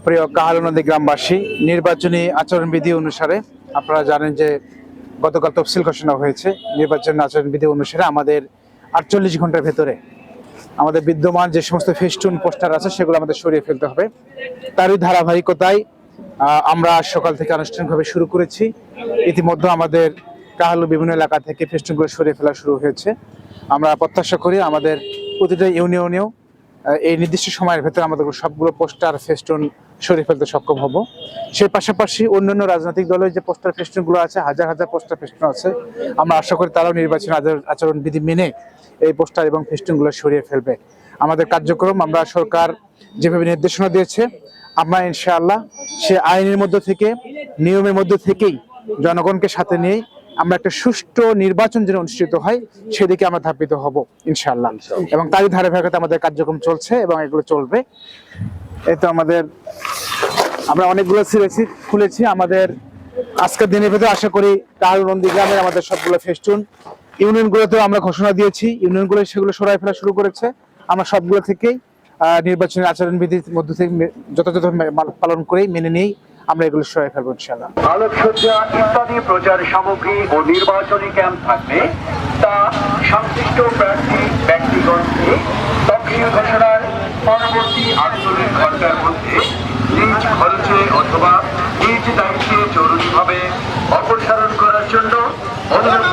প্রিয় কাহালুনদী গ্রামবাসী, নির্বাচনী আচরণবিধি অনুসারে আপনারা জানেন যে গতকাল তফসিল ঘোষণা হয়েছে। নির্বাচনী আচরণবিধি অনুসারে আমাদের 48 ঘন্টার ভেতরে আমাদের বিদ্যমান যে সমস্ত ফেস্টুন পোস্টার আছে সেগুলো আমাদের সরিয়ে ফেলতে হবে। তারই ধারাবাহিকতায় আমরা সকাল থেকে আনুষ্ঠানিকভাবে শুরু করেছি। ইতিমধ্যে আমাদের কাহালু বিভিন্ন এলাকা থেকে ফেস্টুনগুলো সরিয়ে ফেলা শুরু হয়েছে। আমরা প্রত্যাশা করি আমাদের প্রতিটা ইউনিয়নেও এই নির্দিষ্ট সময়ের ভেতরে আমাদের সবগুলো পোস্টার ফেস্টুন সরিয়ে ফেলতে সক্ষম হব। সেই পাশাপাশি অন্যান্য রাজনৈতিক দলের যে পোস্টার ফেস্টুনগুলো আছে, হাজার হাজার পোস্টার ফেস্টুন আছে, আমরা আশা করি তারাও নির্বাচনী আচরণবিধি মেনে এই পোস্টার এবং ফেস্টুনগুলো সরিয়ে ফেলবে। আমাদের কার্যক্রম আমরা সরকার যেভাবে নির্দেশনা দিয়েছে, আমরা ইনশাআল্লাহ সে আইনের মধ্যে থেকে, নিয়মের মধ্যে থেকেই জনগণকে সাথে নিয়ে আমরা একটা সুষ্ঠু নির্বাচন যেন অনুষ্ঠিত হয় সেদিকে আমরা ধাবিত হব ইনশাআল্লাহ। এবং তারই ধারাবাহিকতা আমাদের কার্যক্রম চলছে এবং এগুলো চলবে। এই তো আমরা অনেকগুলো খুলেছি আমাদের আজকের দিনের ভেতরে। আশা করি কাহালুনদী গ্রামের আমাদের সবগুলো ফেস্টুন ইউনিয়নগুলোতেও আমরা ঘোষণা দিয়েছি, ইউনিয়নগুলো সেগুলো সরাই ফেলা শুরু করেছে। আমরা সবগুলো থেকেই নির্বাচনী আচরণবিধির মধ্য থেকে যথাযথ পালন করেই মেনে নিয়েই আমরা এগুলো সরাই ফেলবো ইনশাআল্লাহ। আলোকসজ্জা ইত্যাদি প্রচার সামগ্রী ও নির্বাচনী ক্যাম্প থাকবে, তা সংশ্লিষ্ট প্রার্থী ব্যক্তিগণকে তফসিল ঘোষণার পরবর্তী 48 ঘন্টার মধ্যে নিজ খরচে অথবা নিজ দায়িত্বে জরুরিভাবে অপসারণ করার জন্য অনুরোধ